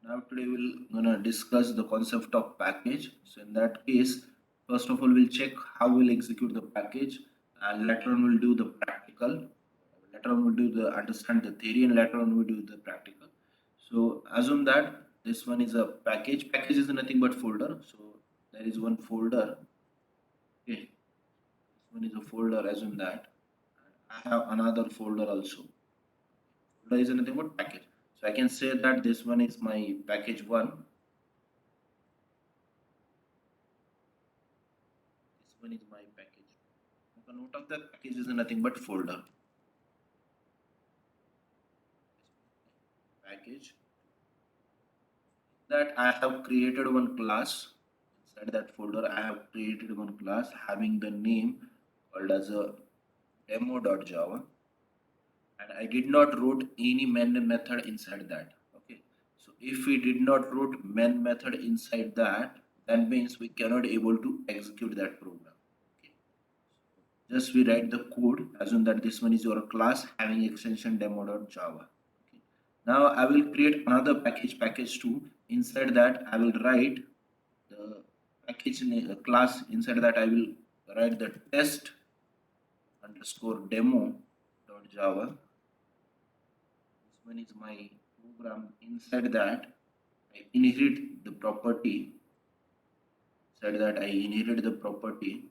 Now today we'll gonna discuss the concept of package. So in that case, first of all we'll check how we'll execute the package, and later on we'll do the practical. Later on we'll do the understand the theory, and later on we'll do the practical. So assume that this one is a package. Package is nothing but folder. So there is one folder. Okay, this one is a folder. Assume that. I have another folder also. Folder is nothing but package. So I can say that this one is my package one. This one is my package. Make a note of that package is nothing but folder. Package that I have created one class. Inside that folder I have created one class having the name called as a demo.java, and I did not wrote any main method inside that. Okay, so if we did not wrote main method inside that, that means we cannot able to execute that program. Okay, just we write the code. Assume that this one is your class having extension demo.java. Okay, now I will create another package 2. Inside that I will write the package class. Inside that I will write the test underscore demo.java. This one is my program. Inside that I inherit the property. Inside that I inherit the property.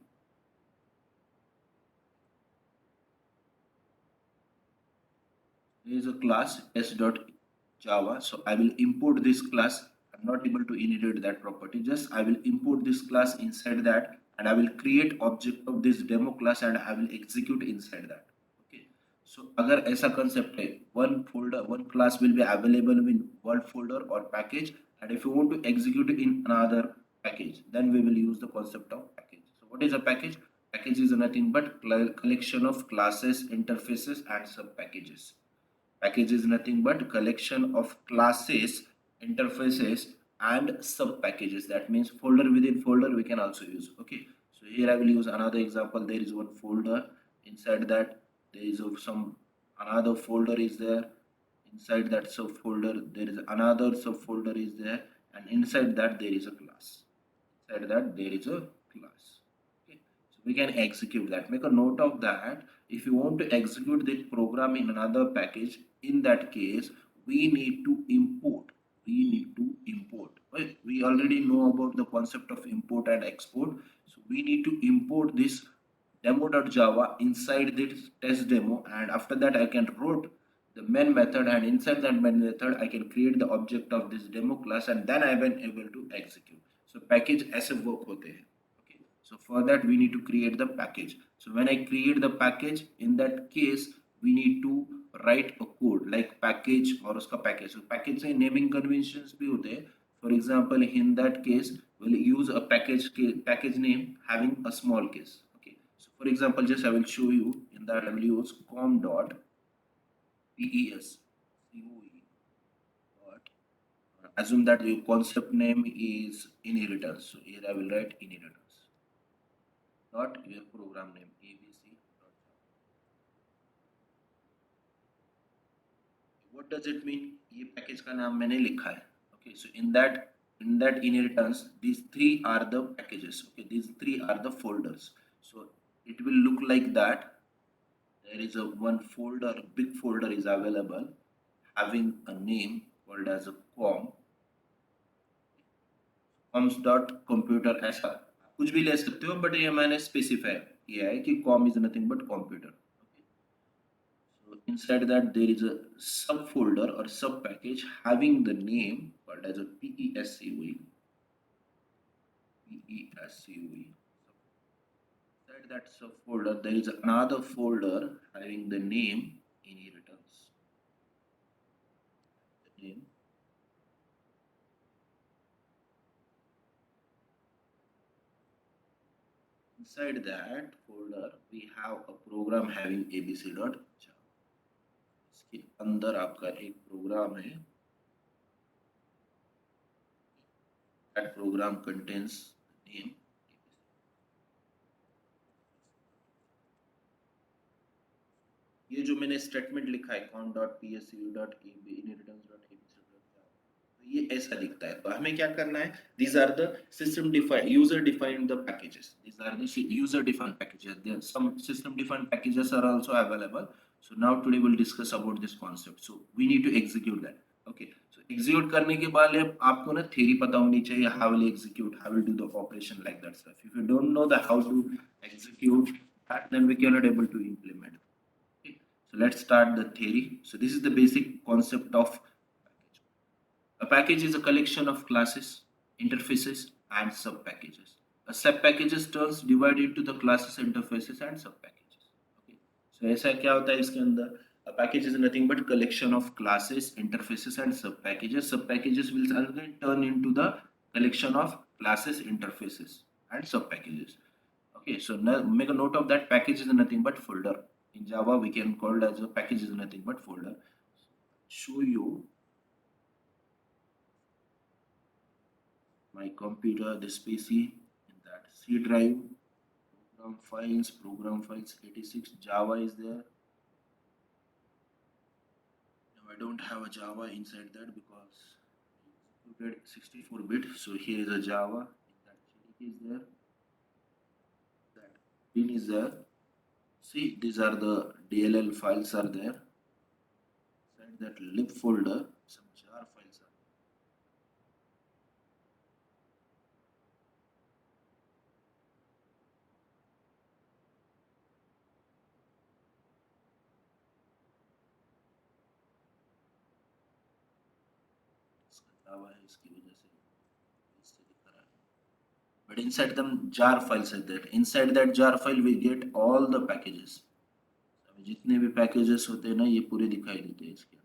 There is a class s.java. So I will import this class. I'm not able to inherit that property. Just I will import this class inside that, and I will create object of this demo class and I will execute inside that. Okay. So अगर ऐसा concept है, one folder, one class will be available in one folder or package, and if you want to execute it in another package, then we will use the concept of package. So what is a package? Package is nothing but collection of classes, interfaces, and sub packages. Package is nothing but collection of classes, interfaces, and sub packages. That means folder within folder we can also use. Okay, so here I will use another example. There is one folder. Inside that there is some another folder is there. Inside that subfolder there is another subfolder is there, and inside that there is a class. Inside that there is a class. Okay, so we can execute that. Make a note of that. If you want to execute this program in another package, in that case we need to import. Right? We already know about the concept of import and export. So we need to import this demo.java inside this test demo, and after that I can wrote the main method, and inside that main method I can create the object of this demo class, and then I been able to execute. So package ऐसे work होते हैं. Okay, so for that we need to create the package. So when I create the package, in that case we need to write a code like package और उसका package. So package से naming conventions भी होते हैं. For example, in that case we'll use a package name having a small case. Okay, so for example, just I will show you. In that I will use com dot pes dot, assume that your concept name is inheritance. So here I will write inheritance dot your program name abc dot. What does it mean? ये package का नाम मैंने लिखा है. Okay, so in that inheritance, these three are the packages. Okay, these three are the folders. So it will look like that. There is a one folder, big folder is available having a name called as a coms dot computer. ऐसा कुछ भी ले सकते हो, but ये मैंने specify किया है कि com is nothing but computer. So inside that there is a subfolder or sub package having the name called as a PESCUE. Inside that subfolder there is another folder having the name inheritance. The name. Inside that folder we have a program having abc.java. इसके अंदर आपका एक programme है. That program contains the name abc. ये जो मैंने statement लिखा है com.psu.inheritance.abc.java, ये ऐसा दिखता है, तो हमें क्या करना है, these are the system defined user defined the packages, these are the user defined packages, there some system defined packages are also available. So now today we'll discuss about this concept, so we need to execute that. Okay, so execute करने के बाद आपको ना theory पता होनी चाहिए, how will execute, how will do the operation, like that stuff. If you don't know the how to execute that, then we cannot able to implement. Okay, so let's start the theory. So this is the basic concept of package. A package is a collection of classes, interfaces, and sub-packages. A sub-packages terms divide into the classes, interfaces, and sub-packages. Okay. So ऐसा क्या होता है इसके अंदर? A package is nothing but collection of classes, interfaces, and sub-packages. Sub-packages will again turn into the collection of classes, interfaces, and sub-packages. Okay. So now make a note of that. Package is nothing but folder. In Java, we can call it as a package is nothing but folder. Show you my computer, this PC, in that C drive, program files 86, Java is there. Now I don't have a Java inside that because I executed 64-bit. So here is a Java, that JDK is there, that pin is there. See, these are the DLL files are there. Inside that lib folder, some jar files are. इसका Java है, इसकी वजह से इससे दिख रहा है. But inside them jar files are there. Inside that jar file we get all the packages. जितने भी पैकेजेस होते हैं ना, ये पूरे दिखाई देते हैं इसके अंदर.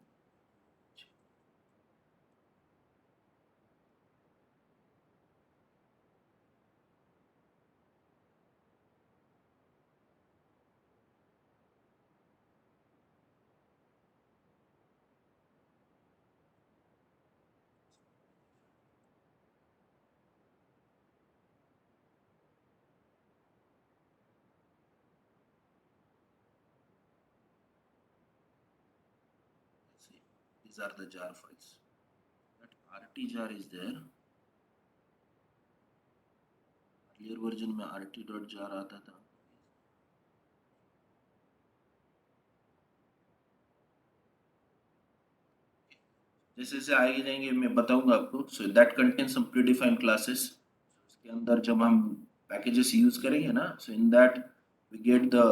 See, these are the jar files. That RT jar is there. Earlier version में rt.jar आता था. जैसे जैसे आगे जाएंगे मैं बताऊंगा आपको. So that contains some predefined classes. इसके अंदर जब हम पैकेजेस यूज करेंगे ना, so in that we get the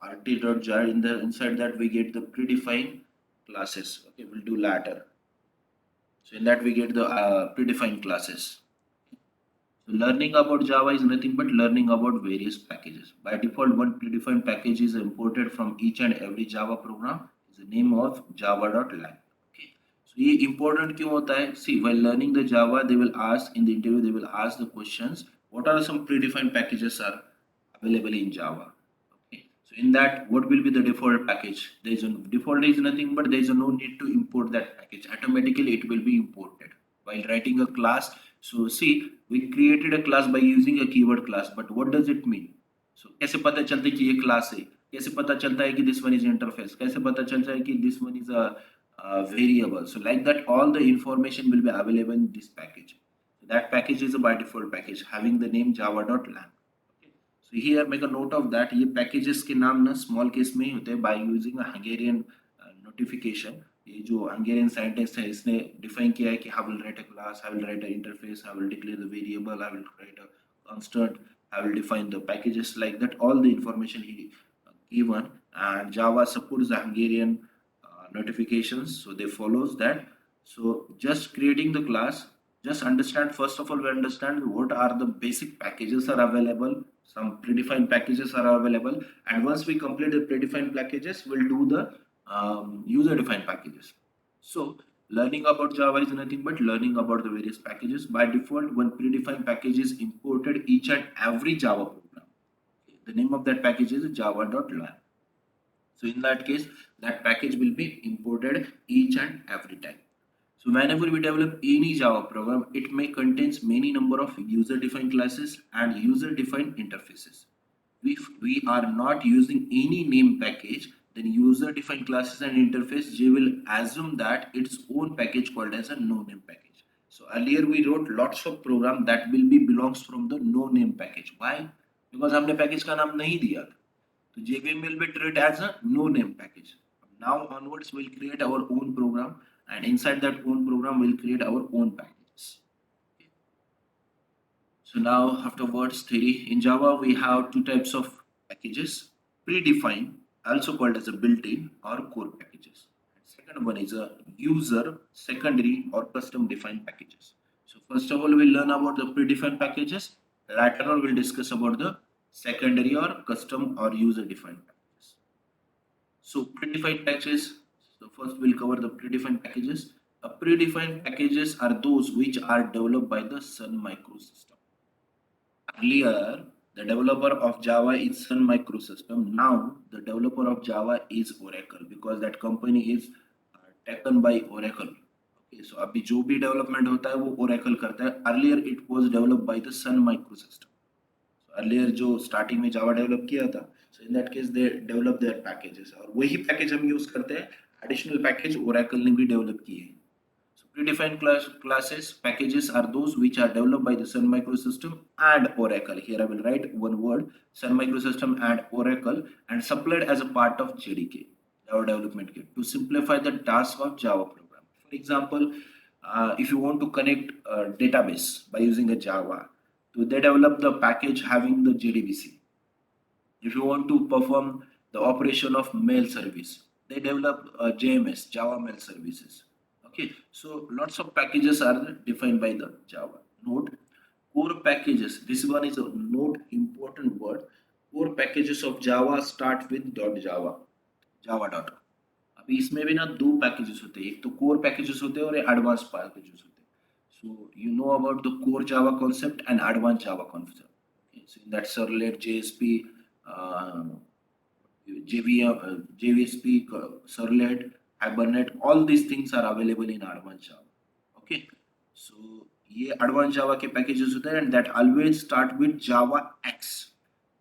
rt.jar, in the inside that we get the predefined classes. Okay, we'll do later. So in that we get the predefined classes. So learning about Java is nothing but learning about various packages. By default, one predefined package is imported from each and every Java program. Is the name of java.lang. Okay. So ये important क्यों होता है? See, while learning the Java, they will ask in the interview, they will ask the questions. What are some predefined packages are available in Java? Okay. So in that, what will be the default package? There is a default is nothing but there is no need to import that package. Automatically, it will be imported while writing a class. So see, we created a class by using a keyword class, but what does it mean? So कैसे पता चलता है कि ये class है? कैसे पता चलता है कि this one is interface? कैसे पता चलता है कि this one is a variable? So like that, all the information will be available in this package. So that package is a by default package having the name java.lang. Okay. So here make a note of that. ये packages के नाम ना small case में ही होते हैं by using a Hungarian notification. ये जो Hungarian scientist है इसने डिफाइन किया है कि I will write a class, I will write an interface, I will declare the variable, I will write a constant, I will define the packages, like that. All the information he given, and Java supports the Hungarian notifications, so they follows that. So just creating the class, just understand, first of all we understand what are the basic packages are available. Some predefined packages are available, and once we complete the predefined packages, we'll do the user defined packages. So learning about Java is nothing but learning about the various packages. By default, one predefined package is imported each and every Java program. The name of that package is java.lang. So in that case, that package will be imported each and every time. So whenever we develop any Java program, it may contains many number of user-defined classes and user-defined interfaces. If we are not using any name package, then user-defined classes and interface, they will assume that its own package called as a no name package. So earlier we wrote lots of program that will be belongs from the no name package. Why? Because हमने package का नाम नहीं दिया था. So JVM will be treated as a no name package. Now onwards we'll create our own program, and inside that own program we'll create our own packages. So now afterwards theory. In Java we have two types of packages: predefined, also called as a built-in or core packages. And second one is a user secondary or custom defined packages. So first of all we'll learn about the predefined packages. Later on we'll discuss about the secondary or custom or user defined packages. So predefined packages. So first we'll cover the predefined packages. Predefined packages are those which are developed by the Sun microsystem. Earlier, the developer of Java is Sun Microsystem. Now, the developer of Java is Oracle because that company is taken by Oracle. Okay, so अभी जो भी development होता है वो Oracle करता है. Earlier, it was developed by the Sun Microsystem. So earlier जो starting में Java develop किया था, so in that case they develop their packages और वही package हम use करते हैं. Additional package Oracle ने भी develop किए हैं. Predefined classes packages are those which are developed by the Sun Microsystem and Oracle. Here I will write one word: Sun Microsystem and Oracle, and supplied as a part of JDK, Java Development Kit, to simplify the task of Java program. For example, if you want to connect a database by using a Java, so they develop the package having the JDBC. If you want to perform the operation of mail service, they develop JMS, Java Mail Services. Okay, so lots of packages are defined by the Java. Note, core packages. This one is a note important word. Core packages of Java start with .java, java dot. अभी इसमें भी ना दो packages होते हैं, एक तो core packages होते हैं और एडवांस पैकेजेस होते हैं. So you know about the core Java concept and advance Java concept. So in that servlet, JSP, JVSP, servlet, Hibernate, all these things are available in advanced Java. Okay, so ये advanced Java के packages होते हैं and that always start with Java X.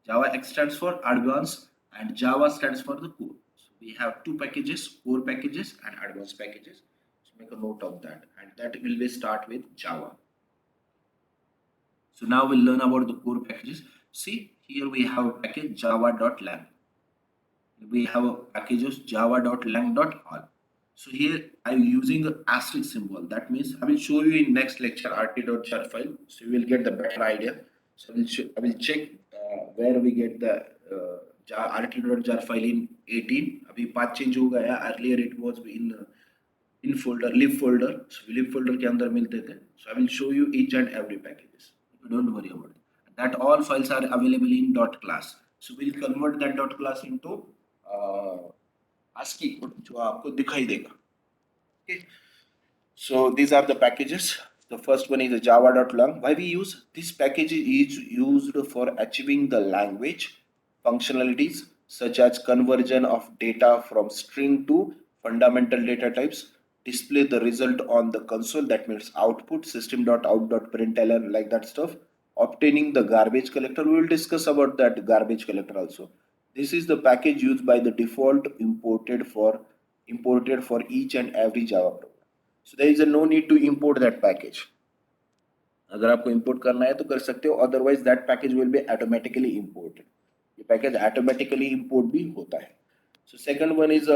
Java X stands for advanced and Java stands for the core. So we have two packages, core packages and advanced packages. So make a note of that, and that will be start with Java. So now we'll learn about the core packages. See, here we have a package java.lang. We have a packages java.lang.all. So here I'm using an asterisk symbol. That means I will show you in next lecture rt.jar file. So you will get the better idea. So I will check where we get the rt.jar file in 18. अभी path change हो गया. Earlier it was in folder, lib folder. So lib folder के अंदर मिलते थे. So I will show you each and every packages. Don't worry about it. That all files are available in .class. So we'll convert that .class into ASCII code जो आपको दिखाई देगा. Okay. So these are the packages. The first one is the java.lang. Why we use this package is used for achieving the language functionalities such as conversion of data from string to fundamental data types, display the result on the console, that means output, system.out.println, like that stuff, obtaining the garbage collector. We will discuss about that garbage collector also. This is the package used by the default imported for each and every Java program. So there is a no need to import that package. अगर आपको import करना है तो कर सकते हो, otherwise that package will be automatically imported. ये package automatically import भी होता है. So second one is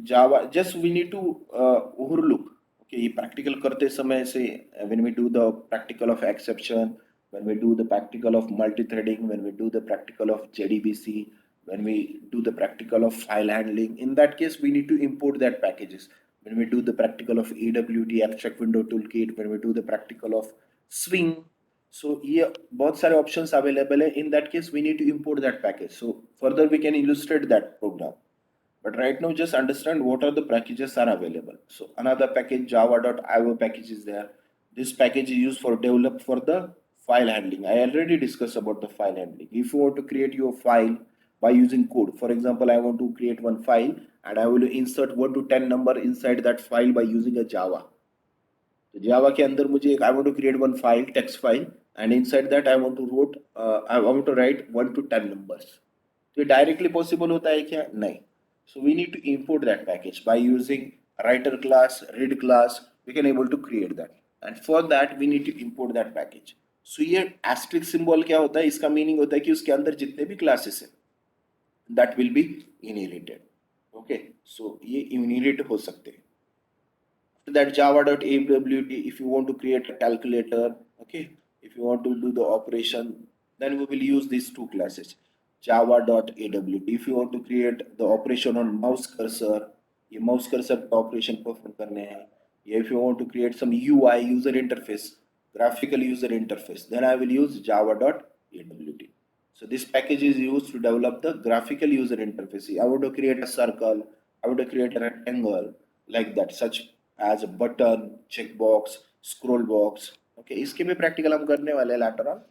Java. Just we need to overlook. Okay, ये practical करते समय से when we do the practical of exception, when we do the practical of multi-threading, when we do the practical of JDBC, when we do the practical of file handling, in that case we need to import that packages. When we do the practical of AWT, abstract window toolkit, when we do the practical of swing, so here बहुत सारे options available है. In that case we need to import that package. So further we can illustrate that program. But right now just understand what are the packages are available. So another package java.io package is there. This package is used for develop for the file handling. I already discussed about the file handling. If you want to create your file by using code, for example, I want to create one file and I will insert 1 to 10 number inside that file by using a Java. So Java के अंदर मुझे I want to create one file, text file, and inside that I want to write 1 to 10 numbers. तो ये directly possible होता है क्या? नहीं. So we need to import that package by using writer class, read class. We can able to create that. and for that we need to import that package. So ये asterisk symbol क्या होता है, इसका meaning होता है कि उसके अंदर जितने भी classes हैं that will be inherited. Okay, so ये inherit हो सकते हैं. That java.awt, if you want to create a calculator, okay, if you want to do the operation, then we will use these two classes, java.awt. If you want to create the operation on mouse cursor, ये mouse cursor का operation perform करने हैं. If you want to create some UI, user interface, graphical user interface, then I will use java.awt. So this package is used to develop the graphical user interface. I want to create a circle, I want to create a rectangle, like that, such as a button, checkbox, scroll box. Okay, इसके भी practical हम करने वाले हैं later on.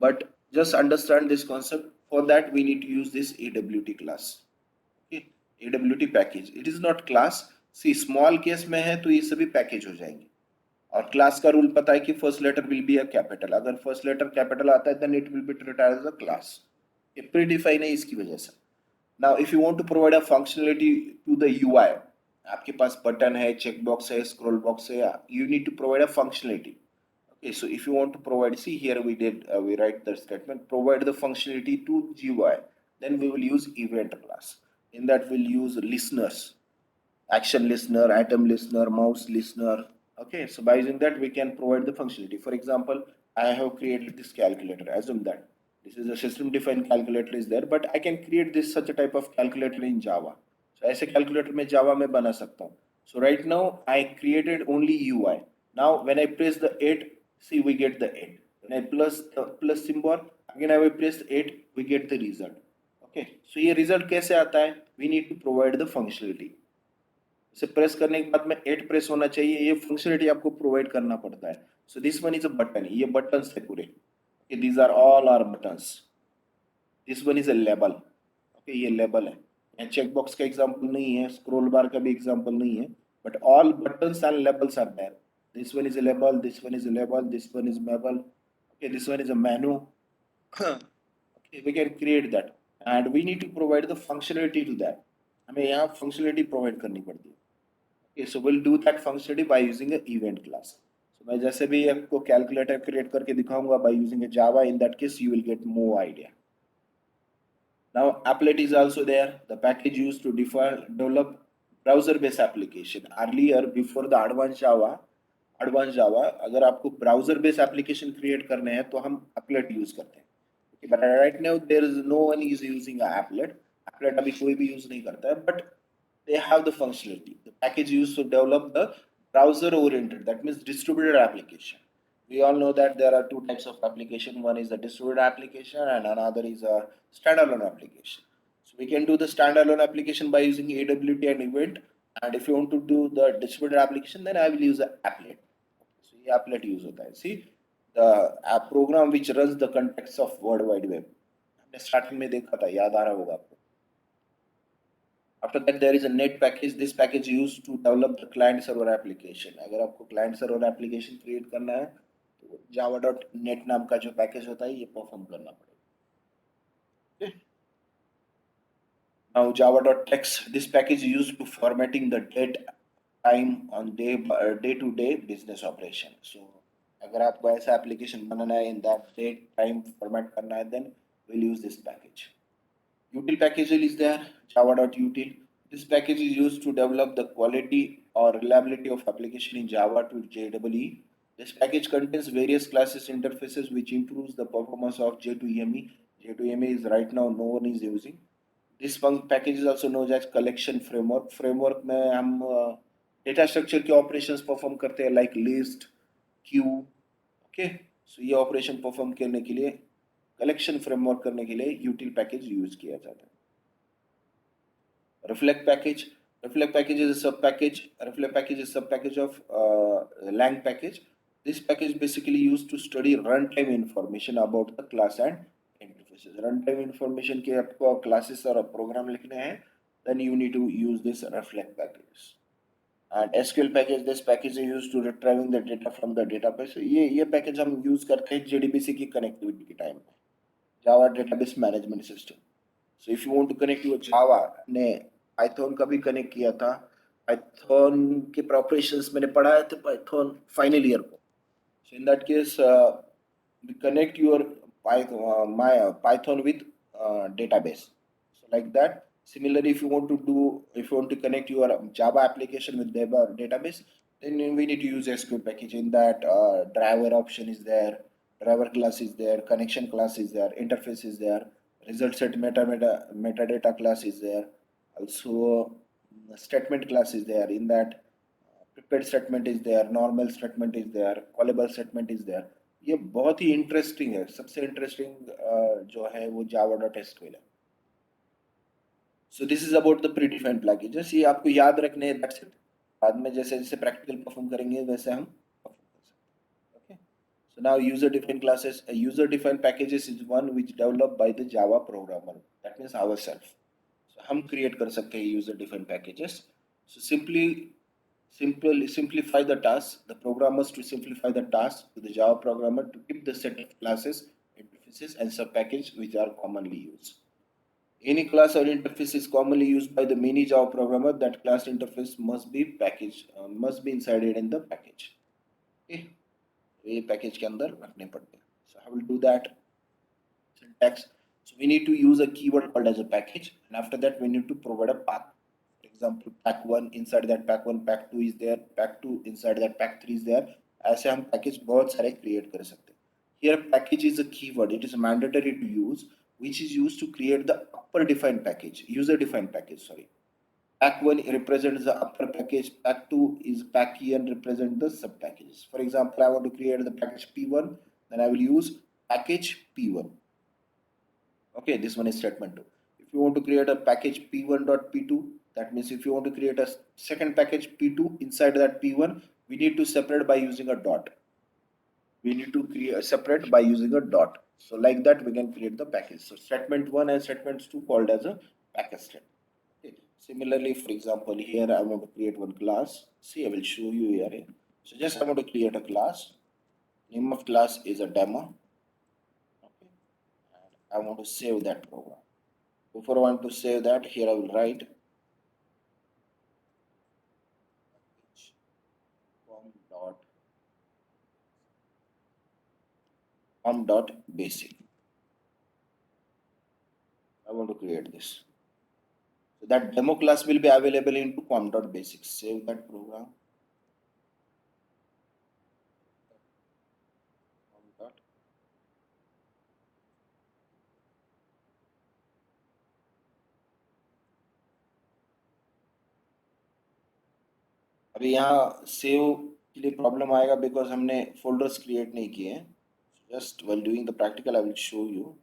But just understand this concept. For that we need to use this AWT class. Okay, AWT package. It is not class. See, small case में है तो ये सभी package हो जाएंगे. और क्लास का रूल पता है कि first letter will be a capital. अगर फर्स्ट लेटर कैपिटल आता है then it will be treated as a class. ये प्री डिफाइन है इसकी वजह से. Now if you want to provide a functionality to the UI, आपके पास बटन है, चेक बॉक्स है, स्क्रॉल बॉक्स है, you need to provide a functionality. Okay, so if you want to provide, see here we write the statement, provide the functionality to GUI, then we will use event class. In that we'll use listeners, action listener, item listener, mouse listener. Okay, so by using that we can provide the functionality. For example, I have created this calculator. Assume that this is a system defined calculator is there, but I can create this such a type of calculator in Java. So ऐसे calculator में Java में बना सकता हूँ. So right now I created only UI. Now when I press the 8, see we get the 8. When I plus the plus symbol, again I will press 8, we get the result. Okay, so ये result कैसे आता है? We need to provide the functionality. इसे press करने के बाद में 8 press होना चाहिए, ये फंक्शनलिटी आपको प्रोवाइड करना पड़ता है. So this one is a button. ये बटन्स है पूरे. Okay, these are all are buttons. This one is a label. Okay, ये लेबल है. यहाँ चेक बॉक्स का एग्जांपल नहीं है, स्क्रॉल बार का भी एग्जांपल नहीं है, but all buttons and labels are there. This one is a label, this one is a label, this one is मेबल. Okay, this one is a menu. Okay, we can create that and we need to provide the functionality to that. हमें यहाँ functionality provide करनी पड़ती है. Okay, so we'll do that functionality by using a event class. So मैं जैसे भी आपको calculator create करके दिखाऊंगा by using a Java, in that case you will get more idea. Now applet is also there, the package used to develop browser based application. Earlier before the advanced Java अगर आपको browser based application create करने हैं तो हम applet use करते हैं. Okay, but right now there is no one is using a applet. Applet अभी कोई भी use नहीं करता है, but they have the functionality. The package used to develop the browser oriented, that means distributed application. We all know that there are two types of application. One is the distributed application and another is a standalone application. So we can do the standalone application by using AWT and event. And if you want to do the distributed application, then I will use the applet. So ये applet use होता है. See, the app program which runs the context of World Wide Web. हमने starting में देखा था, याद आ रहा होगा आपको. After that there is a net package. This package used to develop the client server application. अगर आपको client server application create करना है तो java.net नाम का जो package होता है ये perform करना पड़ेगा. Okay. Now java.text, this package is used to formatting the date time on day to day business operation. So अगर आपको ऐसा application बनाना है in that date time format करना है, then we'll use this package. Util package is there, java.util. This package is used to develop the quality or reliability of application in Java to JEE. This package contains various classes interfaces which improves the performance of J2EME. J2EME is right now no one is using. This package is also known as collection framework. Framework में हम data structure के operations perform करते हैं like list, queue. Okay, so ये operation perform करने के लिए collection framework करने के लिए util पैकेज यूज किया जाता है. reflect package is a sub package. Reflect package is sub package of lang package. This package basically used to study runtime information about the class and interfaces. Runtime information के आपको classes और program लिखने हैं, then you need to use this reflect package. And SQL package, this package is used to retrieving the data from the database. ये package हम use करते हैं JDBC की connectivity के time. Java database management system. So if you want to connect to a Java, ने Python का भी connect किया था. Python के preparations मैंने पढ़ाए थे Python final year को. So in that case, we connect your Python with database. So like that. Similarly, if you want to connect your Java application with database, then we need to use SQL package. In that, driver option is there, driver class is there, connection class is there, interface is there, result set metadata class is there. Also, statement class is there. In that, prepared statement is there, normal statement is there, callable statement is there. ये बहुत ही interesting है, सबसे interesting जो है वो Java dot SQL है. So this is about the predefined packages. ये आपको याद रखने हैं, दैट्स इट. बाद में जैसे जैसे प्रैक्टिकल परफॉर्म करेंगे वैसे हम परफॉर्म कर सकते हैं. Okay. So now user defined classes, user defined packages is one which developed by the Java programmer. That means ourselves. So हम create कर सकते हैं user defined packages. So simplify the task. The programmers to simplify the task to the Java programmer to keep the set of classes, interfaces, and sub-package which are commonly used. Any class or interface is commonly used by the mini Java programmer. That class interface must be packaged, must be inserted in the package. Okay. ये package के अंदर रखने पड़ते हैं. So I will do that. Syntax. So we need to use a keyword called as a package, and after that we need to provide a path. For example, pack 1, inside that pack 1, pack 2 is there, pack 2 inside that pack 3 is there. ऐसे हम package बहुत सारे create कर सकते हैं. Here package is a keyword. It is mandatory to use, which is used to create the upper defined package, user defined package. Sorry. Pack 1 represents the upper package, pack 2 is pack key and represent the sub packages. For example, I want to create the package P1, then I will use package P1. Okay, this one is statement 2. If you want to create a package P1.P2, that means if you want to create a second package P2 inside that P1, we need to separate by using a dot. We need to create separate by using a dot. So like that we can create the package. So statement 1 and statement 2 called as a package statement. Okay. Similarly, for example, here I want to create one class. See, I will show you here. So just I want to create a class. Name of class is a demo. Okay. And I want to save that program. Before I want to save that, here I will write com.basic. I want to create this. So that demo class will be available into com.basic. Save that program. अभी यहाँ save के लिए problem आएगा because हमने folders create नहीं किए हैं. Just while doing the practical I will show you.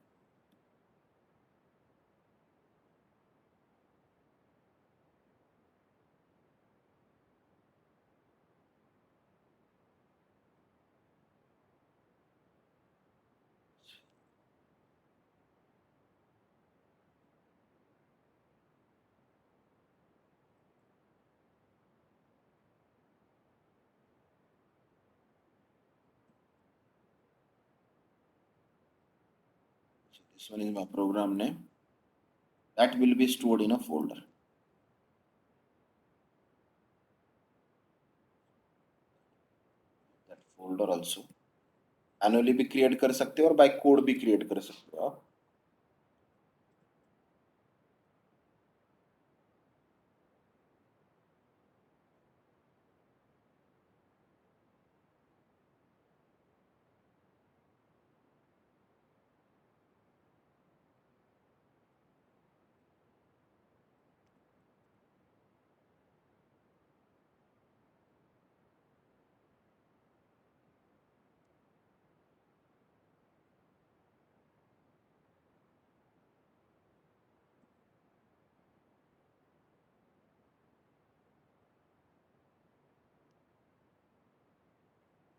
So this one is my program name. That will be stored in a folder. That folder also manually भी create कर सकते हो और bye code भी create कर सकते हो आप.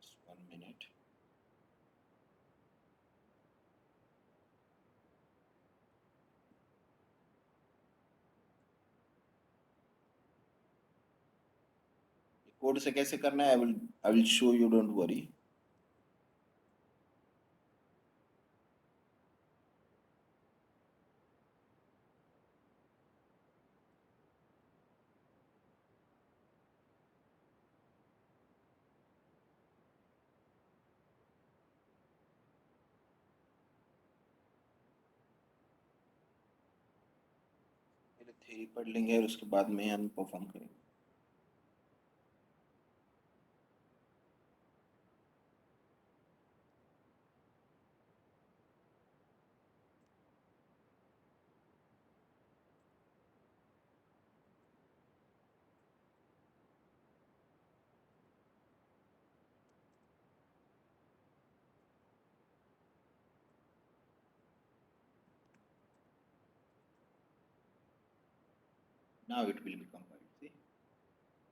Just 1 minute. कोड से कैसे करना है I will show you, don't worry. Theory पढ़ लेंगे और उसके बाद में हम परफॉर्म करेंगे. Now it will be compiled. See,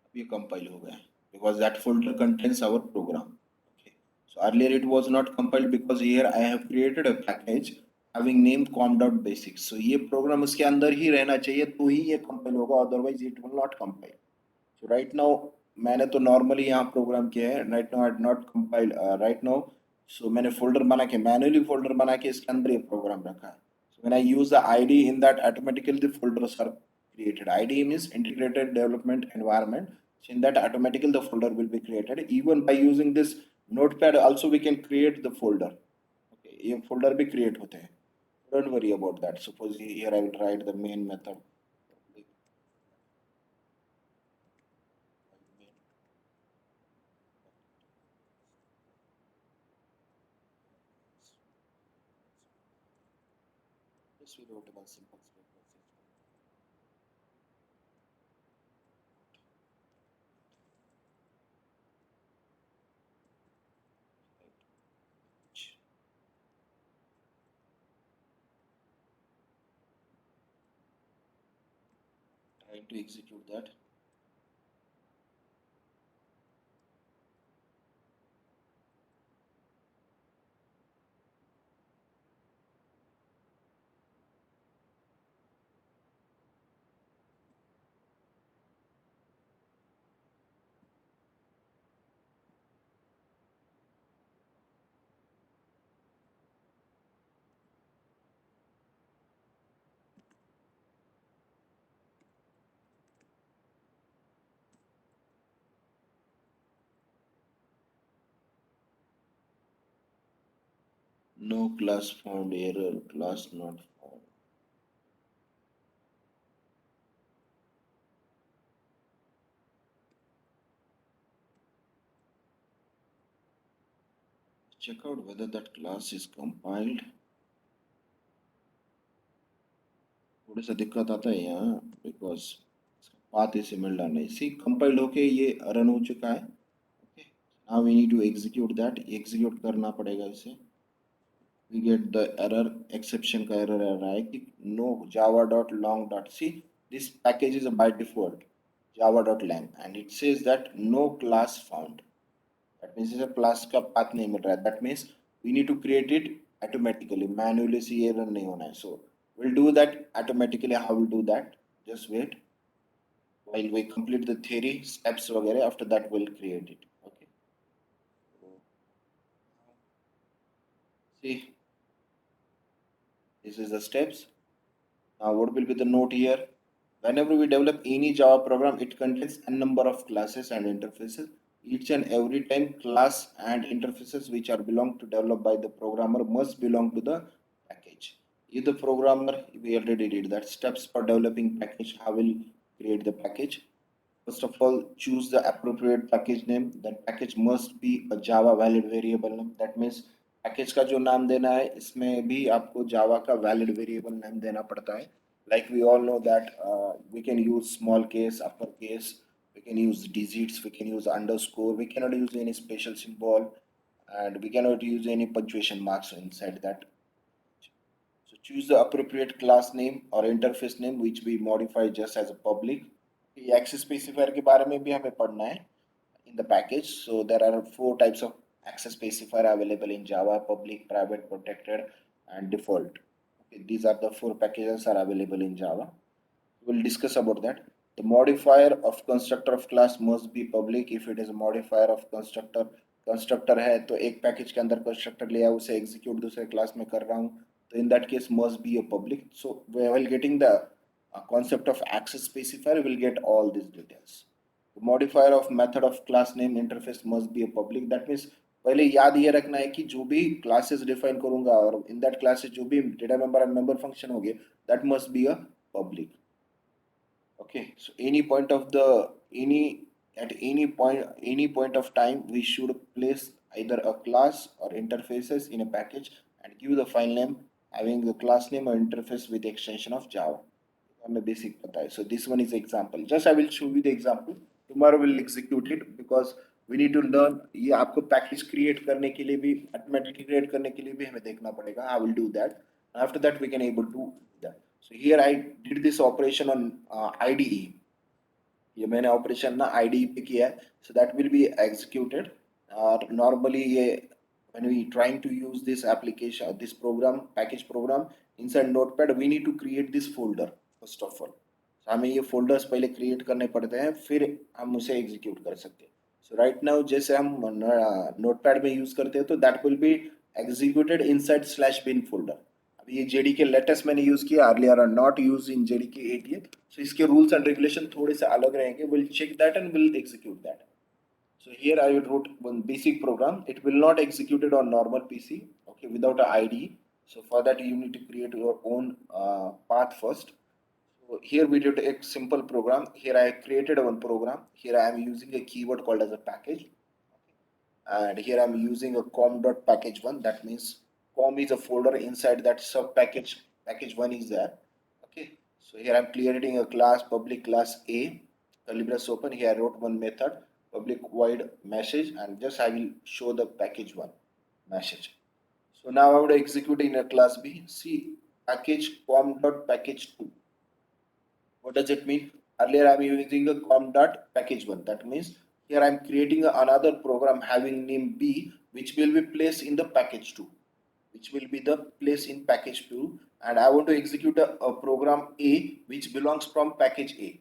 अब ये compile हो गया है because that folder contains our program. Okay. So earlier it was not compiled because here I have created a package having name com.basics. So ये program उसके अंदर ही रहना चाहिए तो ही ये compile होगा, otherwise it will not compile. So right now मैंने तो normally यहाँ program किया है. Right now I had not compiled. Right now so मैंने folder बना के manually folder बना के इसके अंदर ये program रखा है. So when I use the ID in that, automatically the folders are created. ID means integrated development environment. So in that automatically the folder will be created. Even by using this notepad also we can create the folder. Okay, ये folder भी create होते हैं. Don't worry about that. Suppose here I will write the main method. Just we wrote one simple statement. Trying to execute that. No class found, error, class not found. Check out whether that class is compiled. थोड़ा सा दिक्कत आता है यहाँ because path इसे मिल डालना है. सी compile होके ये रन हो चुका है. Okay, now we need to execute that. Execute करना पड़ेगा इसे. We get the error, exception का एरर आ रहा है कि no java dot long dot c. This package is by default java dot lang and it says that no class found. That means इसे class का path नहीं मिल रहा है. That means we need to create it automatically. Manually से ये run नहीं होना है. So we'll do that automatically. How we'll do that? Just wait while we complete the theory steps वगैरह. After that we'll create it. Okay. See, this is the steps. Now what will be the note here? Whenever we develop any Java program, it contains a number of classes and interfaces. Each and every time class and interfaces which are belong to developed by the programmer must belong to the package. If the programmer, we already did that, steps for developing package, how will create the package. First of all, choose the appropriate package name. That package must be a Java valid variable name. That means package का जो नाम देना है इसमें भी आपको Java का valid variable name देना पड़ता है. Like we all know that we can use small case, uppercase, we can use digits, we can use underscore, we cannot use any special symbol, and we cannot use any punctuation marks inside that. So choose the appropriate class name or interface name which we modify just as a public. ये access specifier के बारे में भी हमें पढ़ना है in the package. So there are four types of access specifier available in Java: public, private, protected, and default. Okay, these are the four packages are available in Java. We'll discuss about that. The modifier of constructor of class must be public. If it is a modifier of constructor है तो एक package के अंदर constructor लिया उसे execute दूसरे class में कर रहा हूँ तो in that case must be a public. So while getting the concept of access specifier, we'll get all these details. The modifier of method of class name interface must be a public. That means पहले याद ये रखना है कि जो भी classes define करूँगा और in that classes जो भी data member and member function होंगे that must be a public. Okay, so any point of the any point of time we should place either a class or interfaces in a package and give the file name having the class name or interface with the extension of Java. हमें basic पता है. So this one is example. Just I will show you the example. Tomorrow we'll execute it because we need to learn. ये आपको package create करने के लिए भी automatically create करने के लिए भी हमें देखना पड़ेगा. I will do that. After that we can able to do that. So here I did this operation on IDE. ये मैंने operation ना IDE पे किया है. So that will be executed. Normally ये when we trying to use this application, this program, package program inside Notepad, we need to create this folder first of all. So हमें ये folders पहले create करने पड़ते हैं, फिर हम उसे execute कर सकते हैं. So right now जैसे हम Notepad में use करते हैं तो that will be executed inside /bin folder. अभी ये JDK latest मैंने use किया, earlier are not used in JDK 88. So इसके rules and regulation थोड़े से अलग रहेंगे. We'll check that and we'll execute that. So here I wrote one basic program. It will not execute it on normal PC, okay, without a IDE. So for that you need to create your own path first. So here we did a simple program. Here I created one program. Here I am using a keyword called as a package. And here I'm using a com.package1. That means com is a folder inside that sub package. Package one is there. Okay. So here I'm creating a class, public class A, libres open. Here I wrote one method, public void message, and just I will show the package one message. So now I would execute in a class B. See package com.package2. What does it mean? Earlier I am using a com.package1. That means here I am creating another program having name B, which will be placed in the package 2, which will be the place in package 2, and I want to execute a program A which belongs from package A,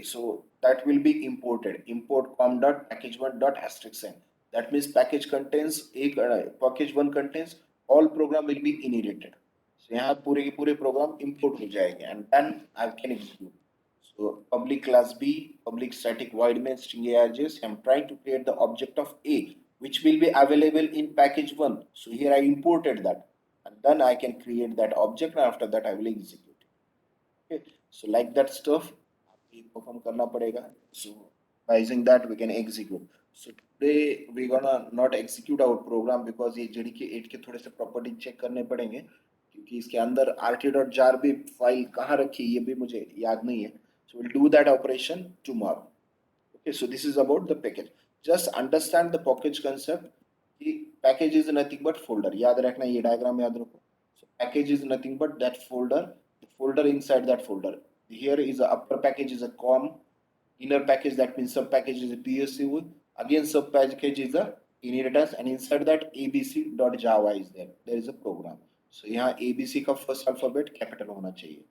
so that will be imported. Import com.package1.*n. That means package contains package 1 contains all program will be inherited. So यहाँ पूरे के पूरे program import हो जाएंगे and then I can execute. So public class B, public static void main string args. I'm trying to create the object of A, which will be available in package 1. So here I imported that, and then I can create that object, and after that I will execute it. Okay, so like that stuff perform करना पड़ेगा. So by using that we can execute. So today we gonna not execute our program because ये JDK 8 के थोड़े से property check करने पड़ेंगे, क्योंकि इसके अंदर rt.jar भी फाइल कहाँ रखी है ये भी मुझे याद नहीं है. So we'll do that operation tomorrow. Okay, so this is about the package. Just understand the package concept. The package is nothing but folder. याद रखना, ये diagram याद रखो. So package is nothing but that folder. The folder inside that folder. Here is a upper package is a com. Inner package, that means sub package is a PSU. Again sub package is a inheritance, and inside that abc.java is there. There is a program. So यहाँ abc का first alphabet capital होना चाहिए.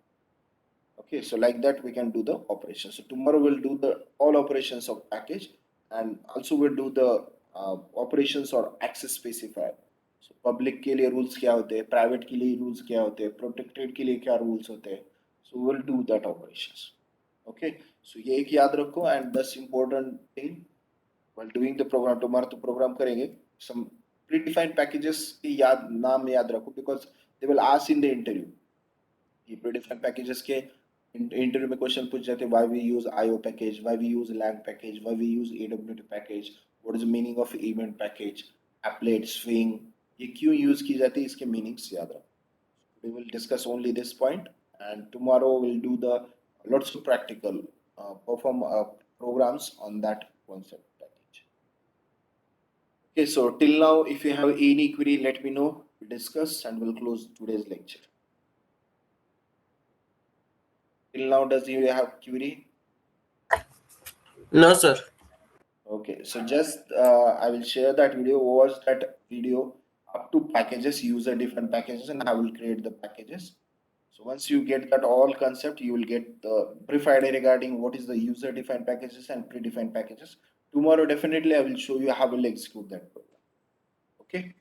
Okay, so like that we can do the operation. So tomorrow we'll do the all operations of package, and also we'll do the operations or access specifier. So public के लिए rules क्या होते हैं, private के लिए rules क्या होते हैं, protected के लिए क्या rules होते हैं. So we'll do that operations. Okay, so ये एक याद रखो. And this important thing while doing the program, tomorrow तो program करेंगे, some predefined packages की याद नाम याद रखो because they will ask in the interview. ये predefined packages के इंटरव्यू में क्वेश्चन पूछ जाते हैं, why we use IO package, why we use lang package, why we use AWT package, what is the meaning of event package, applet, swing, ये क्यों use की जाती है, इसके मीनिंग्स याद रखो. We will discuss only this point, and tomorrow we'll do the lots of practical perform programs on that concept package. Okay, so till now if you have any query, let me know, we'll discuss and we'll close today's lecture. Till now, does you have query? No, sir. Okay, so just I will share that video. Watch that video up to packages, user defined packages, and I will create the packages. So once you get that all concept, you will get the brief idea regarding what is the user defined packages and predefined packages. Tomorrow, definitely, I will show you how we'll execute that program. Okay.